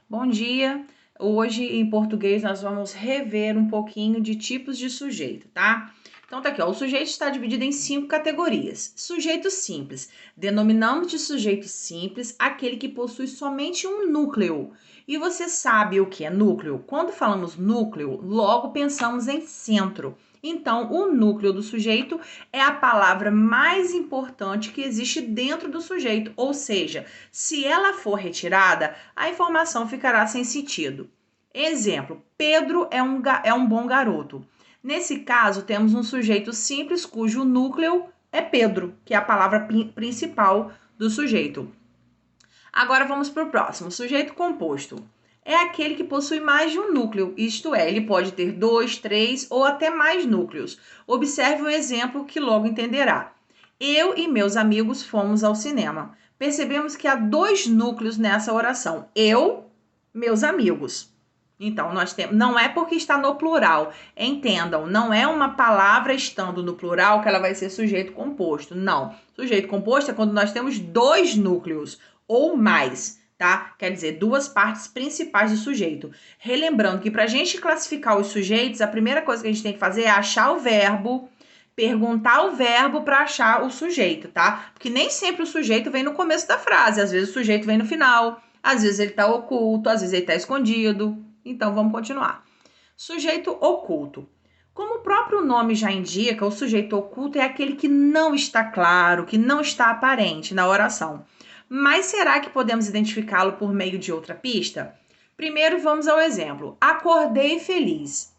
Bom dia! Hoje, em português, nós vamos rever um pouquinho de tipos de sujeito, tá? Então, tá aqui, ó. O sujeito está dividido em 5 categorias. Sujeito simples. Denominamos de sujeito simples aquele que possui somente um núcleo. E você sabe o que é núcleo? Quando falamos núcleo, logo pensamos em centro. Então, o núcleo do sujeito é a palavra mais importante que existe dentro do sujeito, ou seja, se ela for retirada, a informação ficará sem sentido. Exemplo, Pedro é um bom garoto. Nesse caso, temos um sujeito simples cujo núcleo é Pedro, que é a palavra principal do sujeito. Agora vamos para o próximo. Sujeito composto é aquele que possui mais de um núcleo, isto é, ele pode ter 2, 3 ou até mais núcleos. Observe o exemplo que logo entenderá. Eu e meus amigos fomos ao cinema. Percebemos que há 2 núcleos nessa oração. Eu, meus amigos. Então, nós temos, não é porque está no plural. Entendam, não é uma palavra estando no plural que ela vai ser sujeito composto. Não. Sujeito composto é quando nós temos 2 núcleos ou mais, tá? Quer dizer, 2 partes principais do sujeito. Relembrando que para a gente classificar os sujeitos, a primeira coisa que a gente tem que fazer é achar o verbo, perguntar o verbo para achar o sujeito, tá? Porque nem sempre o sujeito vem no começo da frase, às vezes o sujeito vem no final, às vezes ele está oculto, às vezes ele está escondido. Então, vamos continuar. Sujeito oculto. Como o próprio nome já indica, o sujeito oculto é aquele que não está claro, que não está aparente na oração. Mas será que podemos identificá-lo por meio de outra pista? Primeiro, vamos ao exemplo. Acordei feliz.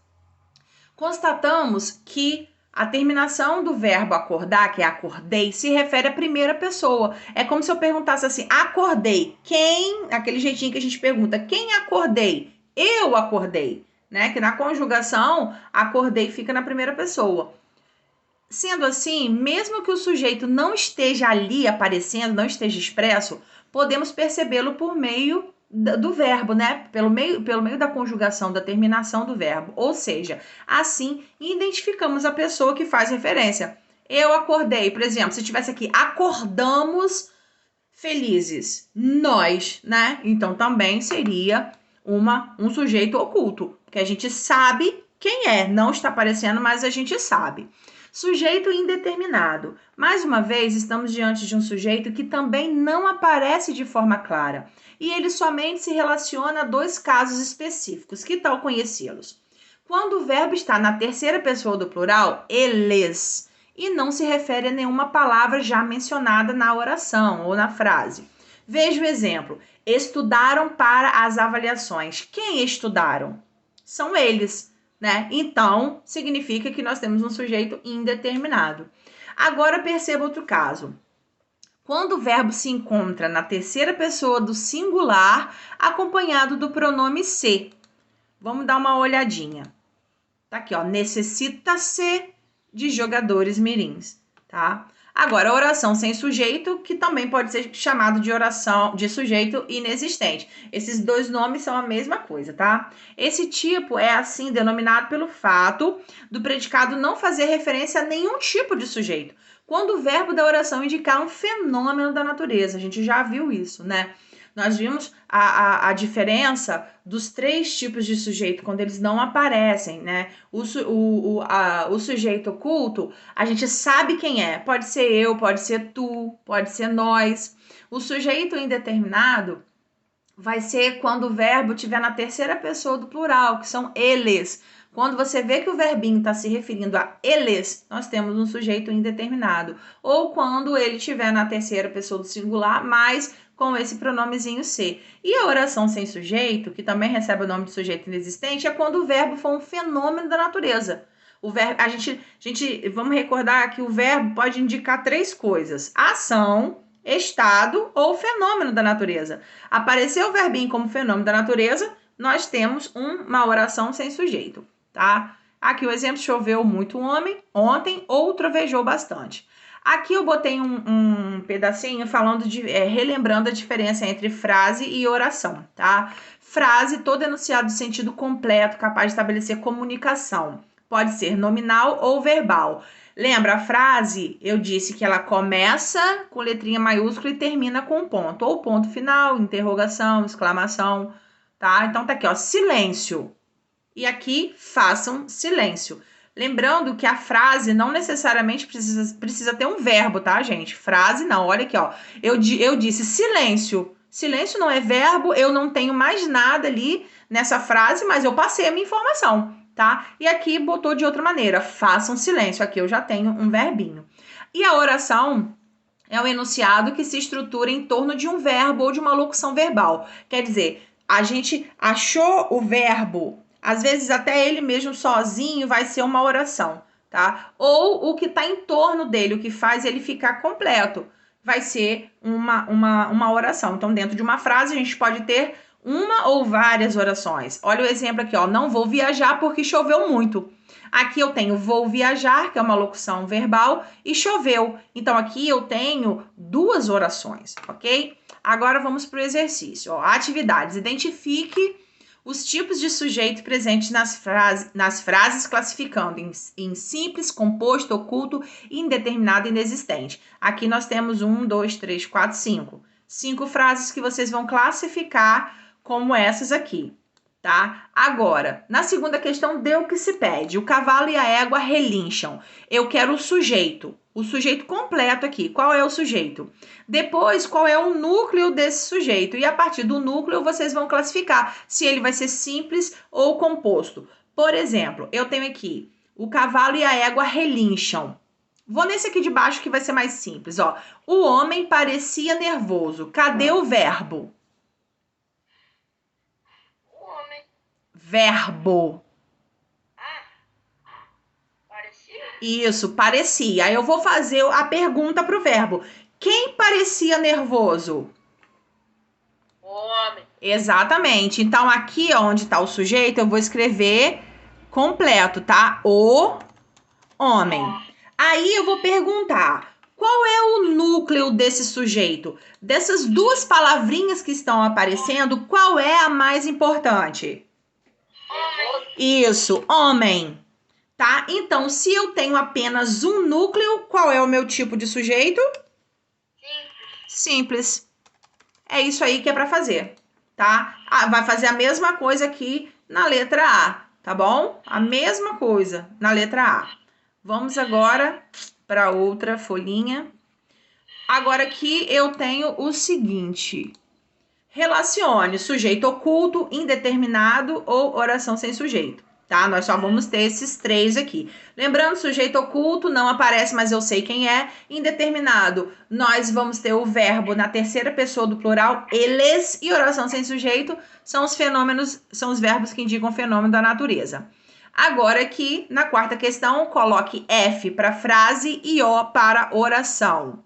Constatamos que a terminação do verbo acordar, que é acordei, se refere à primeira pessoa. É como se eu perguntasse assim, acordei. Quem? Aquele jeitinho que a gente pergunta, quem acordei? Eu acordei, né? Que na conjugação, acordei fica na primeira pessoa. Sendo assim, mesmo que o sujeito não esteja ali aparecendo, não esteja expresso, podemos percebê-lo por meio do verbo, né? Pelo meio da conjugação, da terminação do verbo. Ou seja, assim identificamos a pessoa que faz referência. Eu acordei, por exemplo, se tivesse aqui, acordamos felizes. Nós, né? Então também seria um sujeito oculto, que a gente sabe quem é, não está aparecendo, mas a gente sabe. Sujeito indeterminado. Mais uma vez, estamos diante de um sujeito que também não aparece de forma clara. E ele somente se relaciona a 2 casos específicos. Que tal conhecê-los? Quando o verbo está na terceira pessoa do plural, eles, e não se refere a nenhuma palavra já mencionada na oração ou na frase. Veja o exemplo. Estudaram para as avaliações. Quem estudaram? São eles, né? Então, significa que nós temos um sujeito indeterminado. Agora, perceba outro caso. Quando o verbo se encontra na terceira pessoa do singular, acompanhado do pronome se. Vamos dar uma olhadinha. Tá aqui, ó. Necessita-se de jogadores mirins, tá? Agora, oração sem sujeito, que também pode ser chamado de oração de sujeito inexistente. Esses 2 nomes são a mesma coisa, tá? Esse tipo é assim denominado pelo fato do predicado não fazer referência a nenhum tipo de sujeito, quando o verbo da oração indicar um fenômeno da natureza. A gente já viu isso, né? Nós vimos a diferença dos 3 tipos de sujeito quando eles não aparecem, né? O sujeito oculto, a gente sabe quem é. Pode ser eu, pode ser tu, pode ser nós. O sujeito indeterminado vai ser quando o verbo estiver na terceira pessoa do plural, que são eles. Quando você vê que o verbinho está se referindo a eles, nós temos um sujeito indeterminado. Ou quando ele estiver na terceira pessoa do singular, mas com esse pronomezinho se. E a oração sem sujeito, que também recebe o nome de sujeito inexistente, é quando o verbo for um fenômeno da natureza. O verbo, vamos recordar que o verbo pode indicar 3 coisas: ação, estado ou fenômeno da natureza. Apareceu o verbinho como fenômeno da natureza, nós temos uma oração sem sujeito, tá? Aqui o exemplo: choveu muito ontem ou trovejou bastante. Aqui eu botei um pedacinho falando relembrando a diferença entre frase e oração, tá? Frase, todo enunciado de sentido completo, capaz de estabelecer comunicação. Pode ser nominal ou verbal. Lembra, a frase, eu disse que ela começa com letrinha maiúscula e termina com ponto. Ou ponto final, interrogação, exclamação. tá? Então tá aqui, ó, silêncio. E aqui, façam silêncio. Lembrando que a frase não necessariamente precisa ter um verbo, tá, gente? Frase não, olha aqui, ó. Eu disse silêncio. Silêncio não é verbo, eu não tenho mais nada ali nessa frase, mas eu passei a minha informação, tá? E aqui botou de outra maneira, façam silêncio. Aqui eu já tenho um verbinho. E a oração é um enunciado que se estrutura em torno de um verbo ou de uma locução verbal. Quer dizer, a gente achou o verbo, às vezes até ele mesmo sozinho vai ser uma oração, tá? Ou o que está em torno dele, o que faz ele ficar completo, vai ser uma oração. Então, dentro de uma frase, a gente pode ter uma ou várias orações. Olha o exemplo aqui, ó. Não vou viajar porque choveu muito. Aqui eu tenho vou viajar, que é uma locução verbal, e choveu. Então, aqui eu tenho duas orações, ok? Agora vamos para o exercício. Ó, atividades. Identifique os tipos de sujeito presentes nas frases, classificando em simples, composto, oculto, indeterminado e inexistente. Aqui nós temos 1, 2, 3, 4, 5. 5 frases que vocês vão classificar como essas aqui, tá? Agora, na segunda questão, dê o que se pede. O cavalo e a égua relincham. Eu quero o sujeito completo aqui. Qual é o sujeito? Depois, qual é o núcleo desse sujeito? E a partir do núcleo, vocês vão classificar se ele vai ser simples ou composto. Por exemplo, eu tenho aqui, o cavalo e a égua relincham. Vou nesse aqui de baixo que vai ser mais simples, ó. O homem parecia nervoso. Cadê o verbo? Verbo. Parecia? Isso, parecia. Aí eu vou fazer a pergunta pro verbo. Quem parecia nervoso? O homem. Exatamente. Então, aqui onde está o sujeito, eu vou escrever completo, tá? O homem. Aí eu vou perguntar, qual é o núcleo desse sujeito? Dessas duas palavrinhas que estão aparecendo, qual é a mais importante? Isso, homem, tá? Então, se eu tenho apenas um núcleo, qual é o meu tipo de sujeito? Simples. É isso aí que é para fazer, tá? Vai fazer a mesma coisa aqui na letra A, tá bom? A mesma coisa na letra A. Vamos agora para outra folhinha. Agora aqui eu tenho o seguinte... Relacione sujeito oculto, indeterminado ou oração sem sujeito, tá? Nós só vamos ter esses três aqui. Lembrando, sujeito oculto não aparece, mas eu sei quem é. Indeterminado, nós vamos ter o verbo na terceira pessoa do plural, eles, e oração sem sujeito são os fenômenos, são os verbos que indicam o fenômeno da natureza. Agora aqui, na quarta questão, coloque F para frase e O para oração.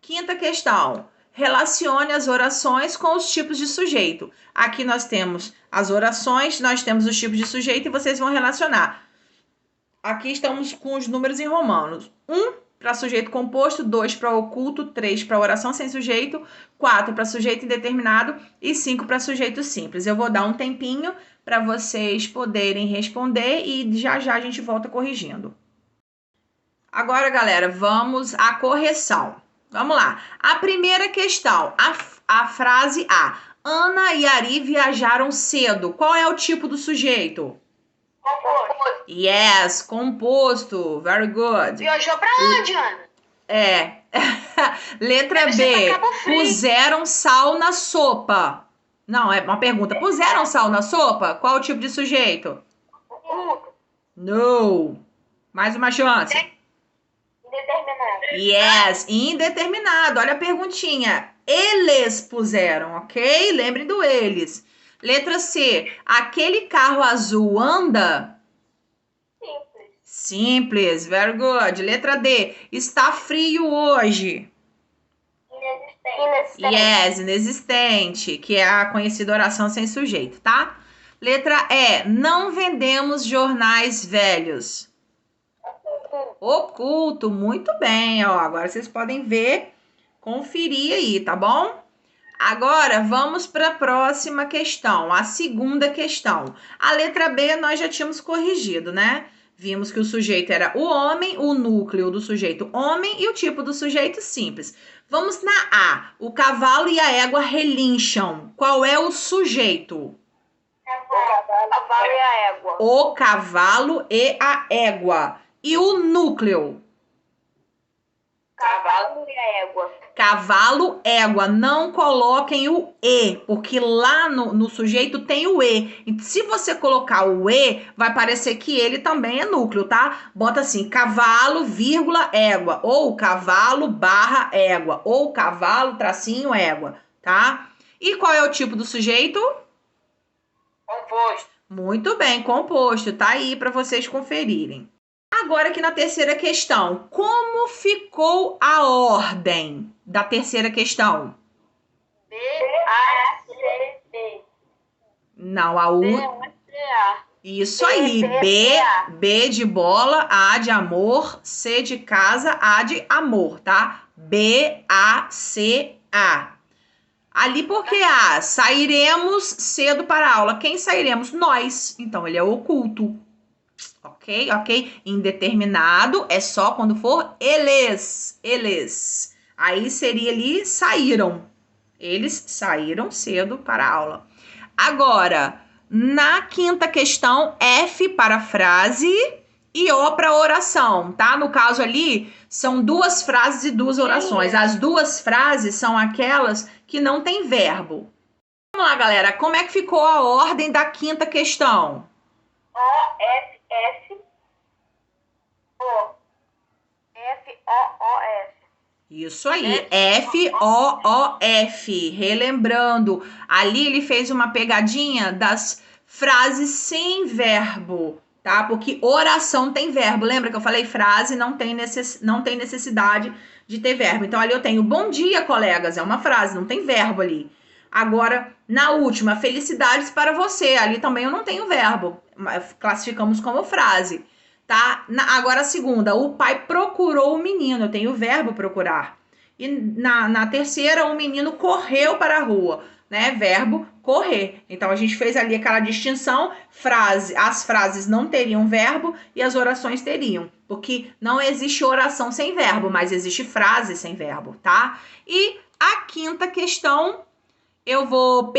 Quinta questão. Relacione as orações com os tipos de sujeito. Aqui nós temos as orações, nós temos os tipos de sujeito e vocês vão relacionar. Aqui estamos com os números em romanos. 1 para sujeito composto, 2 para oculto, 3 para oração sem sujeito, 4 para sujeito indeterminado e 5 para sujeito simples. Eu vou dar um tempinho para vocês poderem responder e já já a gente volta corrigindo. Agora, galera, vamos à correção. Vamos lá. A primeira questão, a frase A. Ana e Ari viajaram cedo. Qual é o tipo do sujeito? Composto. Yes, composto. Very good. Viajou pra onde, Ana? É. Letra B. Puseram sal na sopa. Não, é uma pergunta. Puseram sal na sopa? Qual o tipo de sujeito? No. Mais uma chance. Indeterminado. Yes, indeterminado. Olha a perguntinha. Eles puseram, ok? Lembrem do eles. Letra C. Aquele carro azul anda? Simples. Simples, very good. Letra D. Está frio hoje? Inexistente. Yes, inexistente, que é a conhecida oração sem sujeito, tá? Letra E. Não vendemos jornais velhos. Oculto, muito bem, ó. Agora vocês podem ver, conferir aí, tá bom? Agora vamos para a próxima questão, a segunda questão. A letra B nós já tínhamos corrigido, né? Vimos que o sujeito era o homem, o núcleo do sujeito homem e o tipo do sujeito simples. Vamos na A. O cavalo e a égua relincham. Qual é o sujeito? Cavalo e a égua. O cavalo e a égua. E o núcleo? Cavalo e a égua. Cavalo, égua. Não coloquem o E, porque lá no sujeito tem o E. E se você colocar o E, vai parecer que ele também é núcleo, tá? Bota assim, cavalo, vírgula, égua. Ou cavalo, barra, égua. Ou cavalo, tracinho, égua, tá? E qual é o tipo do sujeito? Composto. Muito bem, composto. Tá aí para vocês conferirem. Agora aqui na terceira questão, como ficou a ordem da terceira questão? B, A, C, D. Não, a U. B, A, C, A. Isso aí, B de bola, A de amor, C de casa, A de amor, tá? B, A, C, A. Ali porque A, sairemos cedo para a aula. Quem sairemos? Nós. Então ele é oculto. Ok? Indeterminado é só quando for eles. Aí seria ali saíram. Eles saíram cedo para a aula. Agora, na quinta questão, F para frase e O para oração, tá? No caso ali, são duas frases e duas orações. As duas frases são aquelas que não tem verbo. Vamos lá, galera. Como é que ficou a ordem da quinta questão? O, F, F, O. F, O, O, F. Isso aí, F-O-O-F. Relembrando, ali ele fez uma pegadinha das frases sem verbo, tá? Porque oração tem verbo. Lembra que eu falei frase não tem necessidade de ter verbo. Então ali eu tenho bom dia, colegas, é uma frase, não tem verbo ali. Agora, na última, felicidades para você. Ali também eu não tenho verbo. Classificamos como frase. Tá? Agora a segunda, o pai procurou o menino, eu tenho o verbo procurar. E na terceira, o menino correu para a rua, né? Verbo correr. Então a gente fez ali aquela distinção, as frases não teriam verbo e as orações teriam, porque não existe oração sem verbo, mas existe frase sem verbo, tá? E a quinta questão, eu vou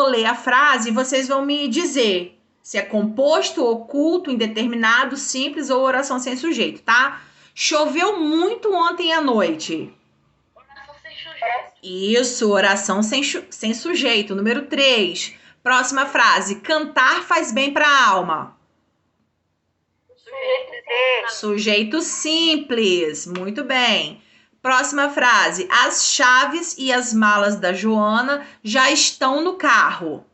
ler a frase e vocês vão me dizer se é composto, oculto, indeterminado, simples ou oração sem sujeito, tá? Choveu muito ontem à noite. Oração sem sujeito. Isso, oração sem sujeito. Número 3. Próxima frase. Cantar faz bem para a alma. Sujeito D. Sujeito simples. Muito bem. Próxima frase. As chaves e as malas da Joana já estão no carro.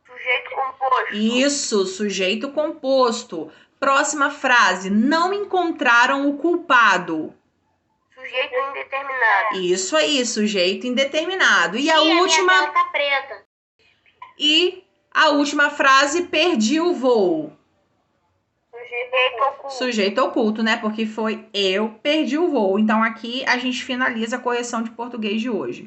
Sujeito composto. Isso, sujeito composto. Próxima frase. Não encontraram o culpado. Sujeito indeterminado. Isso aí, sujeito indeterminado. E a última. Minha tela tá preta. E a última frase. Perdi o voo. Sujeito oculto. Sujeito oculto, né? Porque foi eu perdi o voo. Então aqui a gente finaliza a correção de português de hoje.